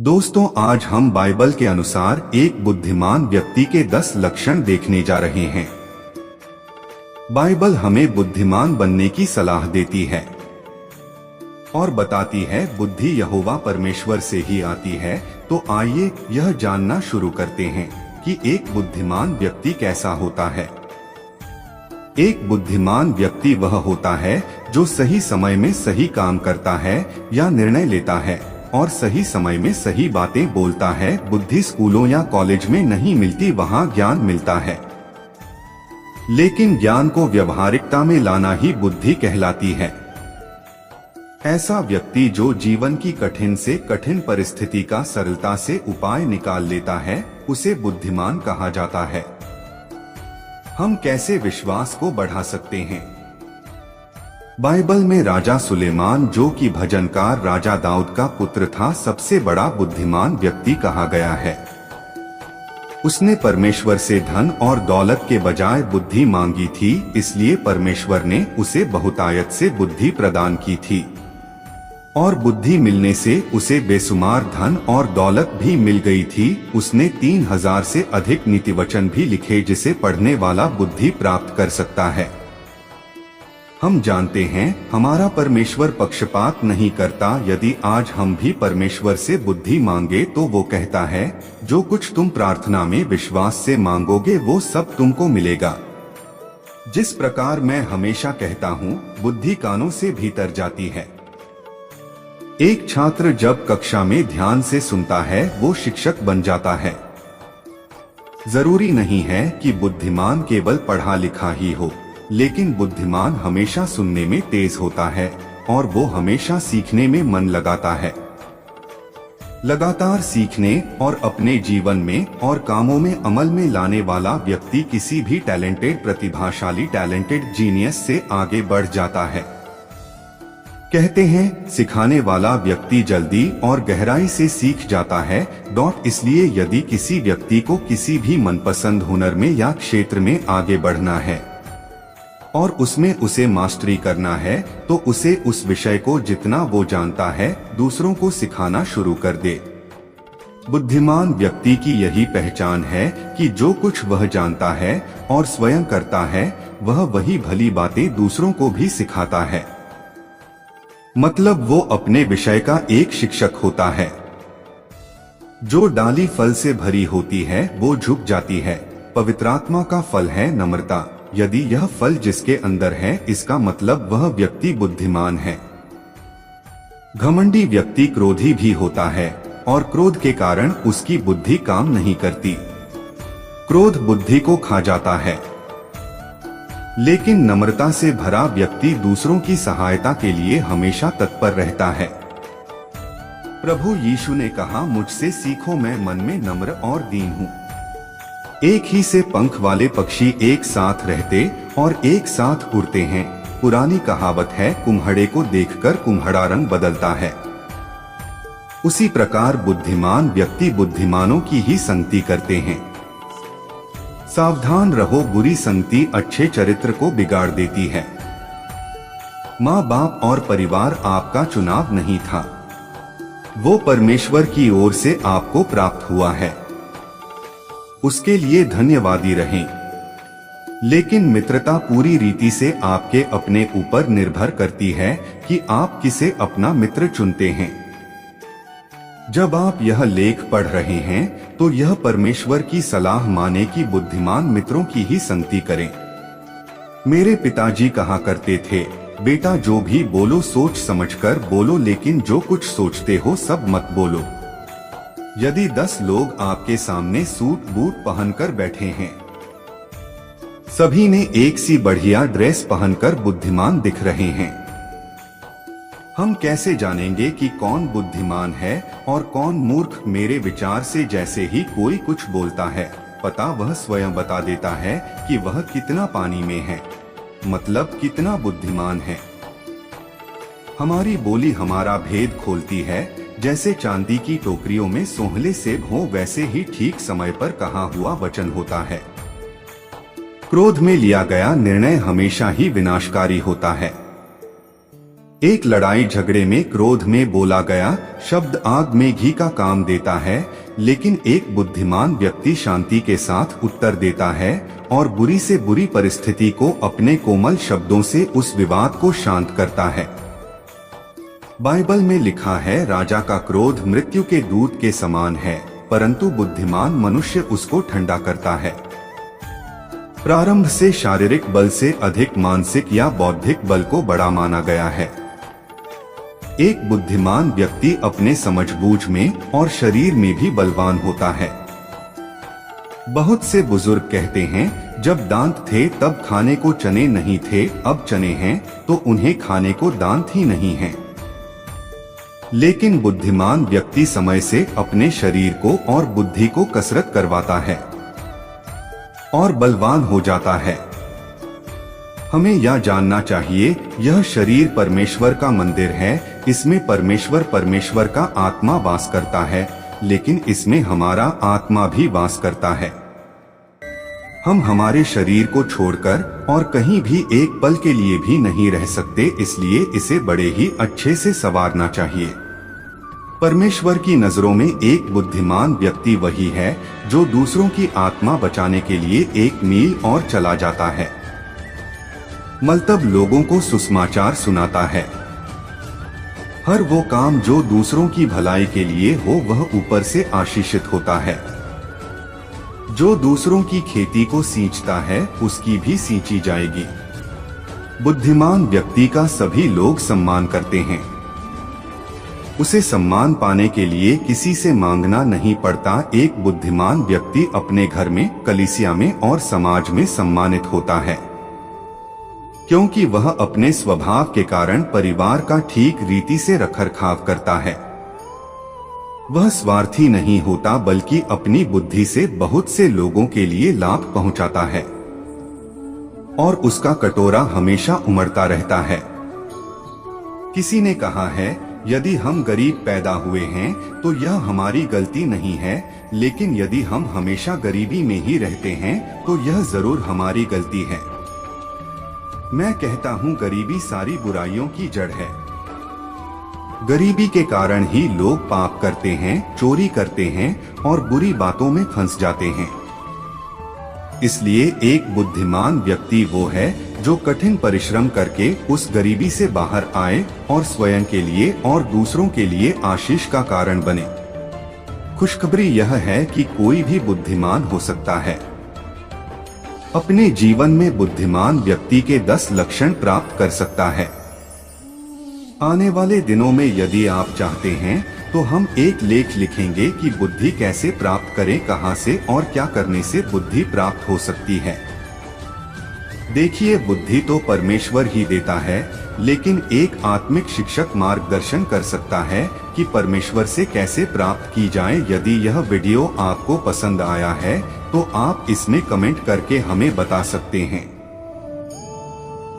दोस्तों, आज हम बाइबल के अनुसार एक बुद्धिमान व्यक्ति के 10 लक्षण देखने जा रहे हैं। बाइबल हमें बुद्धिमान बनने की सलाह देती है और बताती है बुद्धि यहोवा परमेश्वर से ही आती है। तो आइए यह जानना शुरू करते हैं कि एक बुद्धिमान व्यक्ति कैसा होता है। एक बुद्धिमान व्यक्ति वह होता है जो सही समय में सही काम करता है या निर्णय लेता है और सही समय में सही बातें बोलता है। बुद्धि स्कूलों या कॉलेज में नहीं मिलती, वहाँ ज्ञान मिलता है, लेकिन ज्ञान को व्यवहारिकता में लाना ही बुद्धि कहलाती है। ऐसा व्यक्ति जो जीवन की कठिन से कठिन परिस्थिति का सरलता से उपाय निकाल लेता है, उसे बुद्धिमान कहा जाता है। हम कैसे विश्वास को बढ़ा सकते हैं? बाइबल में राजा सुलेमान, जो कि भजनकार राजा दाऊद का पुत्र था, सबसे बड़ा बुद्धिमान व्यक्ति कहा गया है। उसने परमेश्वर से धन और दौलत के बजाय बुद्धि मांगी थी, इसलिए परमेश्वर ने उसे बहुतायत से बुद्धि प्रदान की थी और बुद्धि मिलने से उसे बेसुमार धन और दौलत भी मिल गई थी। उसने 3000 से अधिक नीतिवचन भी लिखे, जिसे पढ़ने वाला बुद्धि प्राप्त कर सकता है। हम जानते हैं हमारा परमेश्वर पक्षपात नहीं करता। यदि आज हम भी परमेश्वर से बुद्धि मांगे तो वो कहता है, जो कुछ तुम प्रार्थना में विश्वास से मांगोगे वो सब तुमको मिलेगा। जिस प्रकार मैं हमेशा कहता हूँ, बुद्धि कानों से भीतर जाती है। एक छात्र जब कक्षा में ध्यान से सुनता है, वो शिक्षक बन जाता है। जरूरी नहीं है कि बुद्धिमान केवल पढ़ा लिखा ही हो, लेकिन बुद्धिमान हमेशा सुनने में तेज होता है और वो हमेशा सीखने में मन लगाता है। लगातार सीखने और अपने जीवन में और कामों में अमल में लाने वाला व्यक्ति किसी भी प्रतिभाशाली जीनियस से आगे बढ़ जाता है। कहते हैं, सिखाने वाला व्यक्ति जल्दी और गहराई से सीख जाता है। इसलिए यदि किसी व्यक्ति को किसी भी मनपसंद हुनर में या क्षेत्र में आगे बढ़ना है और उसमें उसे मास्टरी करना है, तो उसे उस विषय को जितना वो जानता है दूसरों को सिखाना शुरू कर दे। बुद्धिमान व्यक्ति की यही पहचान है कि जो कुछ वह जानता है और स्वयं करता है, वह वही भली बातें दूसरों को भी सिखाता है। मतलब वो अपने विषय का एक शिक्षक होता है। जो डाली फल से भरी होती है वो झुक जाती है। पवित्र आत्मा का फल है नम्रता। यदि यह फल जिसके अंदर है, इसका मतलब वह व्यक्ति बुद्धिमान है। घमंडी व्यक्ति क्रोधी भी होता है और क्रोध के कारण उसकी बुद्धि काम नहीं करती। क्रोध बुद्धि को खा जाता है, लेकिन नम्रता से भरा व्यक्ति दूसरों की सहायता के लिए हमेशा तत्पर रहता है। प्रभु यीशु ने कहा, मुझसे सीखो, मैं मन में नम्र और दीन हूँ। एक ही से पंख वाले पक्षी एक साथ रहते और एक साथ उड़ते हैं। पुरानी कहावत है, कुम्हड़े को देखकर कुम्हड़ा रंग बदलता है। उसी प्रकार बुद्धिमान व्यक्ति बुद्धिमानों की ही संगति करते हैं। सावधान रहो, बुरी संगति अच्छे चरित्र को बिगाड़ देती है। माँ बाप और परिवार आपका चुनाव नहीं था, वो परमेश्वर की ओर से आपको प्राप्त हुआ है। उसके लिए धन्यवादी रहें। लेकिन मित्रता पूरी रीति से आपके अपने ऊपर निर्भर करती है कि आप किसे अपना मित्र चुनते हैं। जब आप यह लेख पढ़ रहे हैं तो यह परमेश्वर की सलाह माने कि बुद्धिमान मित्रों की ही संगति करें। मेरे पिताजी कहा करते थे, बेटा जो भी बोलो सोच समझकर बोलो, लेकिन जो कुछ सोचते हो सब मत बोलो। यदि 10 लोग आपके सामने सूट बूट पहनकर बैठे हैं, सभी ने एक सी बढ़िया ड्रेस पहनकर बुद्धिमान दिख रहे हैं, हम कैसे जानेंगे कि कौन बुद्धिमान है और कौन मूर्ख? मेरे विचार से जैसे ही कोई कुछ बोलता है, पता वह स्वयं बता देता है कि वह कितना पानी में है, मतलब कितना बुद्धिमान है। हमारी बोली हमारा भेद खोलती है। जैसे चांदी की टोकरियों में सोहले सेब हो, वैसे ही ठीक समय पर कहा हुआ वचन होता है। क्रोध में लिया गया निर्णय हमेशा ही विनाशकारी होता है। एक लड़ाई झगड़े में क्रोध में बोला गया शब्द आग में घी का काम देता है, लेकिन एक बुद्धिमान व्यक्ति शांति के साथ उत्तर देता है और बुरी से बुरी परिस्थिति को अपने कोमल शब्दों से उस विवाद को शांत करता है। बाइबल में लिखा है, राजा का क्रोध मृत्यु के दूत के समान है, परंतु बुद्धिमान मनुष्य उसको ठंडा करता है। प्रारंभ से शारीरिक बल से अधिक मानसिक या बौद्धिक बल को बड़ा माना गया है। एक बुद्धिमान व्यक्ति अपने समझबूझ में और शरीर में भी बलवान होता है। बहुत से बुजुर्ग कहते हैं, जब दांत थे तब खाने को चने नहीं थे, अब चने हैं तो उन्हें खाने को दांत ही नहीं हैं। लेकिन बुद्धिमान व्यक्ति समय से अपने शरीर को और बुद्धि को कसरत करवाता है और बलवान हो जाता है। हमें यह जानना चाहिए, यह शरीर परमेश्वर का मंदिर है, इसमें परमेश्वर का आत्मा वास करता है, लेकिन इसमें हमारा आत्मा भी वास करता है। हम हमारे शरीर को छोड़कर और कहीं भी एक पल के लिए भी नहीं रह सकते, इसलिए इसे बड़े ही अच्छे से संवारना चाहिए। परमेश्वर की नजरों में एक बुद्धिमान व्यक्ति वही है जो दूसरों की आत्मा बचाने के लिए एक मील और चला जाता है, मतलब लोगों को सुसमाचार सुनाता है। हर वो काम जो दूसरों की भलाई के लिए हो वह ऊपर से आशीषित होता है। जो दूसरों की खेती को सींचता है उसकी भी सींची जाएगी। बुद्धिमान व्यक्ति का सभी लोग सम्मान करते हैं। उसे सम्मान पाने के लिए किसी से मांगना नहीं पड़ता। एक बुद्धिमान व्यक्ति अपने घर में, कलीसिया में और समाज में सम्मानित होता है, क्योंकि वह अपने स्वभाव के कारण परिवार का ठीक रीति से रखरखाव करता है। वह स्वार्थी नहीं होता, बल्कि अपनी बुद्धि से बहुत से लोगों के लिए लाभ पहुंचाता है और उसका कटोरा हमेशा उमड़ता रहता है। किसी ने कहा है, यदि हम गरीब पैदा हुए हैं तो यह हमारी गलती नहीं है, लेकिन यदि हम हमेशा गरीबी में ही रहते हैं तो यह जरूर हमारी गलती है। मैं कहता हूँ, गरीबी सारी बुराइयों की जड़ है। गरीबी के कारण ही लोग पाप करते हैं, चोरी करते हैं और बुरी बातों में फंस जाते हैं। इसलिए एक बुद्धिमान व्यक्ति वो है जो कठिन परिश्रम करके उस गरीबी से बाहर आए और स्वयं के लिए और दूसरों के लिए आशीष का कारण बने। खुशखबरी यह है कि कोई भी बुद्धिमान हो सकता है। अपने जीवन में बुद्धिमान व्यक्ति के 10 लक्षण प्राप्त कर सकता है। आने वाले दिनों में यदि आप चाहते हैं तो हम एक लेख लिखेंगे कि बुद्धि कैसे प्राप्त करें, कहां से और क्या करने से बुद्धि प्राप्त हो सकती है। देखिए, बुद्धि तो परमेश्वर ही देता है, लेकिन एक आत्मिक शिक्षक मार्गदर्शन कर सकता है कि परमेश्वर से कैसे प्राप्त की जाए। यदि यह वीडियो आपको पसंद आया है तो आप इसमें कमेंट करके हमें बता सकते हैं।